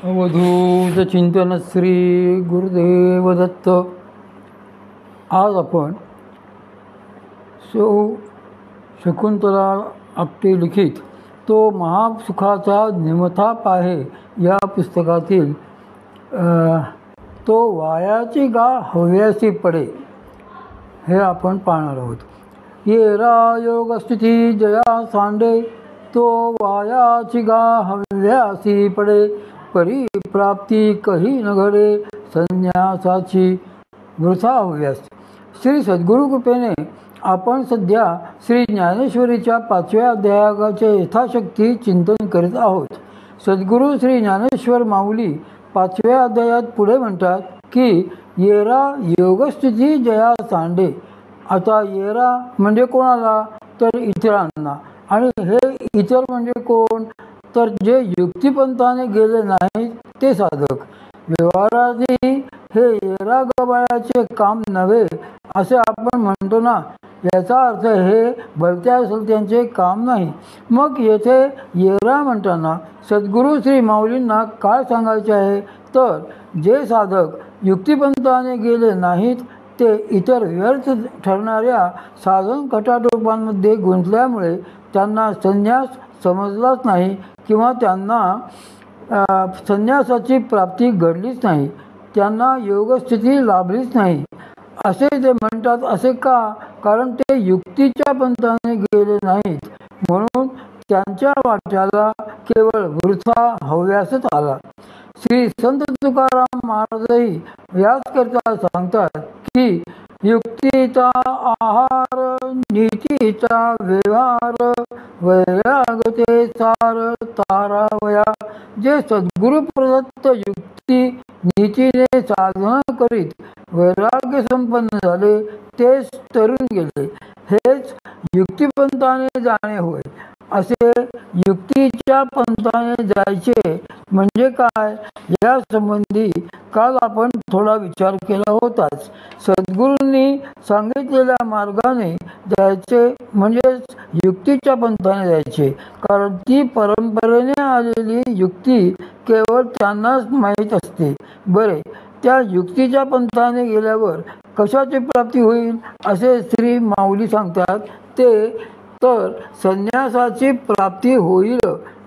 अवधूत चिंतन श्री गुरुदेव दत्त. आज आपण शकुंतला आपटे लिखित तो महासुखाचा निमथाप आहे या पुस्तकातील तो वायाची गा हव्यासी पडे हे आपण पाहणार आहोत. येरा योग स्थिती जया सांडे तो वायाची गा हव्यासी पडे परिप्राप्ती कही न घडे संन्यासाची वृथा हव्यास. श्री सद्गुरु कृपेने आपण सध्या श्री ज्ञानेश्वरीच्या 5व्या अध्यायाचे यथाशक्ती चिंतन करीत आहोत. सद्गुरु श्री ज्ञानेश्वर माऊली 5व्या अध्यायात पुढे म्हणतात की येरा योगस्थिती जया सांडे. आता येरा म्हणजे कोणाला तर इतरांना, आणि हे इतर म्हणजे कोण तर जे युक्तिपंथाने गेले नाही ते साधक. व्यवहारातही हे येरा गबाळाचे काम नव्हे असे आपण म्हणतो ना, याचा अर्थ हे भलत्या सलत्यांचे काम नाही. मग येथे येरा म्हणताना सद्गुरू श्री माऊलींना काय सांगायचे आहे तर जे साधक युक्तिपंथाने गेले नाहीत ते इतर व्यर्थ ठरणाऱ्या साधन खटाटोपांमध्ये गुंतल्यामुळे त्यांना संन्यास समजलाच नाही किंवा त्यांना संन्यासाची प्राप्ती घडलीच नाही, त्यांना योगस्थिती लाभलीच नाही असे ते म्हणतात. असे का? कारण ते युक्तीच्या पंथाने गेले नाहीत म्हणून त्यांच्या वाट्याला केवळ वृथा हव्यासच आला. श्री संत तुकाराम महाराजही याचकरता सांगतात की युक्तीचा आहार नीतीचा व्यवहार वैरागते सार तारावया. जे सद्गुरु प्रदत्त युक्ती नीतीने साधना करीत वैराग्य संपन्न झाले तेच तरुण गेले. हेच युक्तिपंथाने जाणे होय. असे युक्तीच्या पंथाने जायचे म्हणजे काय या संबंधी काल आपण थोडा विचार केला होताच. सद्गुरूंनी सांगितलेल्या मार्गाने जायचे म्हणजेच युक्तीच्या पंथाने जायचे, कारण ती परंपरेने आलेली युक्ती केवळ त्यांनाच माहीत असते. बरे, त्या युक्तीच्या पंथाने गेल्यावर कशाची प्राप्ती होईल असे श्री माऊली सांगतात ते तर संन्यासाची प्राप्ती होईल.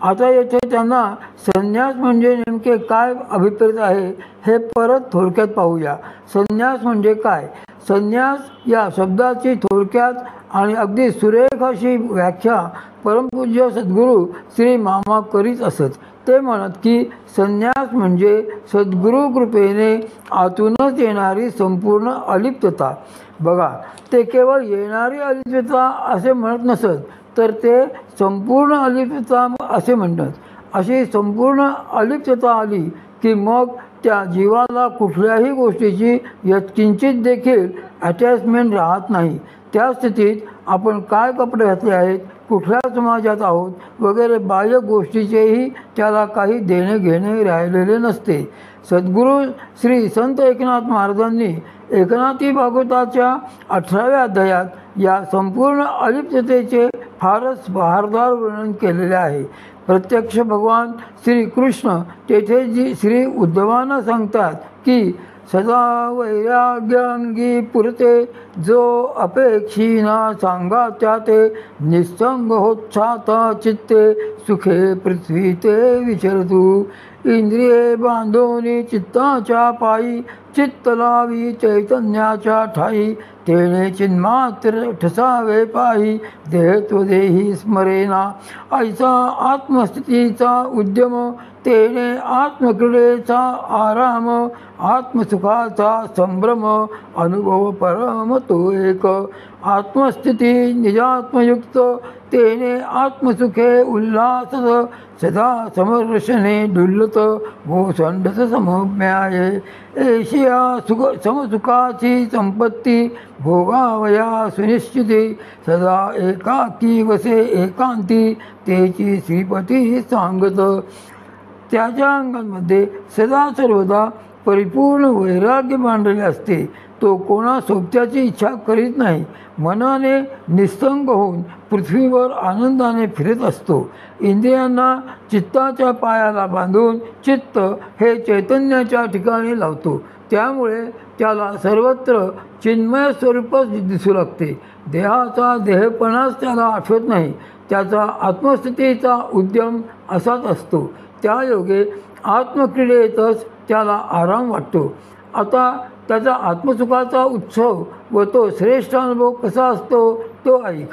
आता येथे त्यांना संन्यास म्हणजे नेमके काय अभिप्रेत आहे हे परत थोडक्यात पाहूया. संन्यास म्हणजे काय? संन्यास या शब्दाची थोडक्यात आणि अगदी सुरेख अशी व्याख्या परमपूज्य सद्गुरू श्री मामा करीत असत. ते म्हणत की संन्यास म्हणजे सद्गुरू कृपेने आतूनच येणारी संपूर्ण अलिप्तता. बघा, ते केवळ येणारी अलिप्तता असे म्हणत नसत तर ते संपूर्ण अलिप्तता असे म्हणतात. अशी संपूर्ण अलिप्तता आली की मग त्या जीवाला कुठल्याही गोष्टीची यत्किंचित देखील अटॅचमेंट राहत नाही. त्या स्थितीत आपण काय कपडे घातले आहेत, कुठल्या समाजात आहोत वगैरे बाह्य गोष्टीचेही त्याला काही देणे घेणे राहिलेले नसते. सद्गुरू श्री संत एकनाथ महाराजांनी एकनाथी भागवताच्या 18व्या अध्यायात या संपूर्ण अलिप्ततेचे फारच बहारदार वर्णन केलेले आहे. प्रत्यक्ष भगवान श्री कृष्ण तेथे श्री उद्धवांना सांगतात की सदा वैराग्यांगी पुरते जो अपेक्षी ना सांगा त्या ते निसंग होच्छाता चित्ते सुखे पृथ्वी ते विचरतू. इंद्रिये बांधोनी चित्ताच्या पायी चित्त लावी चैतन्याच्या ठाई तेने चिन्मात्र ठसावे पायी देहत्वदेही स्मरेना. ऐसा आत्मस्थितीचा उद्यम तेने आत्मक्रीडेचा आराम आत्मसुखाचा संभ्रम अनुभव परम तो एक. आत्मस्थिती निजात्मयुक्त तेने आत्मसुखे उल्हास सदा समर्शने डुल्लत भूसंडस समम्याय. एशिया समसुखाची संपत्ती भोगावया सुनिश्चिती सदा एकाकी वसे एकांती तेची श्रीपती सांगत. त्याच्या अंगांमध्ये सदा सर्वदा परिपूर्ण वैराग्य मांडलेले असते. तो कोणा सोबत्याची इच्छा करीत नाही. मनाने निस्संग होऊन पृथ्वीवर आनंदाने फिरत असतो. इंद्रियांना चित्ताच्या पायाला बांधून चित्त हे चैतन्याच्या ठिकाणी लावतो. त्यामुळे त्याला सर्वत्र चिन्मय स्वरूपच दिसू लागते. देहाचा देहपणाच त्याला आठवत नाही. त्याचा आत्मस्थितीचा उद्यम असाच असतो. त्या योगे आत्मक्रीडेतच त्याला आराम वाटतो. आता त्याचा आत्मसुखाचा उत्सव व तो श्रेष्ठ अनुभव कसा असतो तो ऐक.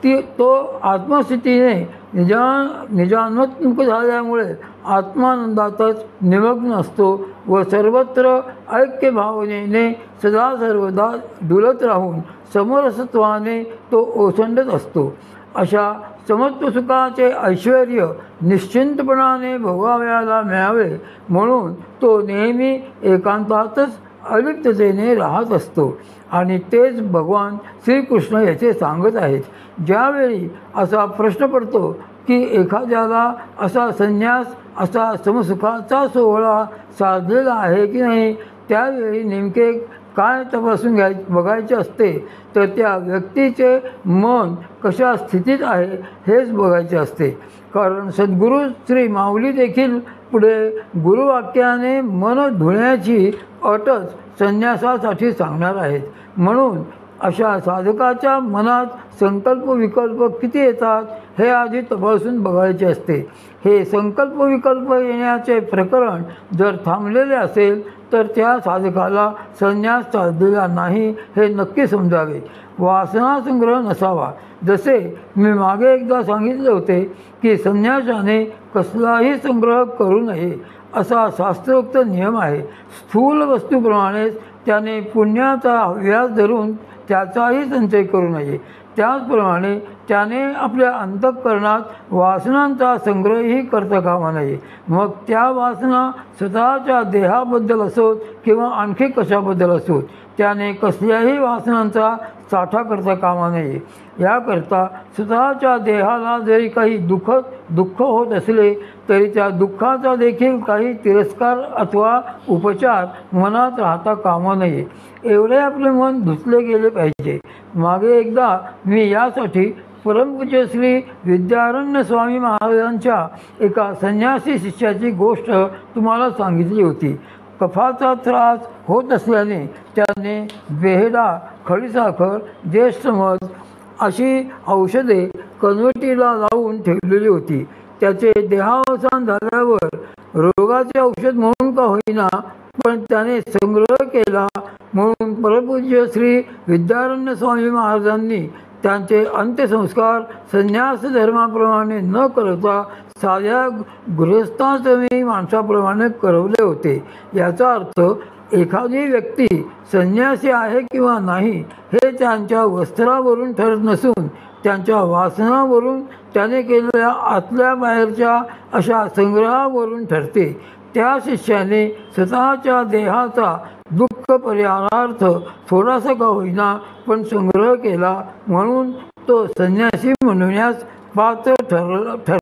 तो आत्मस्थितीने निजान्मत्मुख झाल्यामुळे आत्मानंदातच निमग्न असतो व सर्वत्र ऐक्य भावनेने सदा सर्वदा डुलत राहून समरसत्वाने तो ओसंडत असतो. अशा समत्व सुखाचे ऐश्वर्य निश्चिंतपणाने भोगावयाला मिळावे म्हणून तो नेहमी एकांतातच अलिप्ततेने राहत असतो. आणि तेच भगवान श्रीकृष्ण याचे सांगत आहेत. ज्यावेळी असा प्रश्न पडतो की एखाद्याला असा संन्यास असा समसुखाचा सोहळा साधलेला आहे की नाही, त्यावेळी नेमके काय तपासून बघायचे असते तर त्या व्यक्तीचे मन कशा स्थितीत आहे हेच बघायचे असते. कारण सद्गुरू श्री माऊली देखील पुढे गुरुवाक्याने मन धुण्याची अटच संन्यासासाठी सांगणार आहेत. म्हणून अशा साधकाच्या मनात संकल्प विकल्प किती येतात हे आधी तपासून बघायचे असते. हे संकल्प विकल्प येण्याचे प्रकरण जर थांबलेले असेल तर त्या साधकाला संन्यास साधलेला नाही हे नक्की समजावे. वासना संग्रह नसावा. जसे मी मागे एकदा सांगितले होते की संन्यासाने कसलाही संग्रह करू नये असा शास्त्रोक्त नियम आहे. स्थूल वस्तूप्रमाणेच त्याने पुण्याचा व्याज धरून त्याचाही संचय करू नये. त्याचप्रमाणे त्याने आपल्या अंतःकरणात वासनांचा संग्रहही करता कामा नये. मग त्या वासना स्वतःच्या देहाबद्दल असोत किंवा आणखी कशाबद्दल असोत, त्याने कसल्याही वासनांचा साठा करता कामा नये. याकरता स्वतःच्या देहाला जरी काही दुःख होत असले तरी त्या दुःखाचा देखील काही तिरस्कार अथवा उपचार मनात राहता कामा नये. एवढे आपले मन धुतले गेले पाहिजे. मागे एकदा मी यासाठी परमपूज्य श्री विद्यारण्य स्वामी महाराजांच्या एका संन्यासी शिष्याची गोष्ट तुम्हाला सांगितली होती. कफाचा त्रास होत असल्याने त्याने बेहडा, खडीसाखर, ज्येष्ठ मध अशी औषधे कणवटीला लावून ठेवलेली होती. त्याचे देहावसान झाल्यावर रोगाचे औषध म्हणून का होईना पण त्याने संग्रह केला म्हणून परमपूज्य श्री विद्यारण्य स्वामी महाराजांनी त्यांचे अंत्यसंस्कार संन्यास धर्माप्रमाणे न करता साध्या गृहस्थाश्रमी माणसाप्रमाणे करवले होते. याचा अर्थ एखादी व्यक्ती संन्यासी आहे किंवा नाही हे त्यांच्या वस्त्रावरून ठरत नसून त्यांच्या वासनावरून त्याने केलेल्या आतल्या बाहेरच्या अशा संग्रहावरून ठरते. त्या शिष्याने स्वतःच्या देहाचा दुःख परिहारार्थ थोडासा का होईना पण संग्रह केला म्हणून तो संन्यासी म्हणण्यास पात्र ठरला.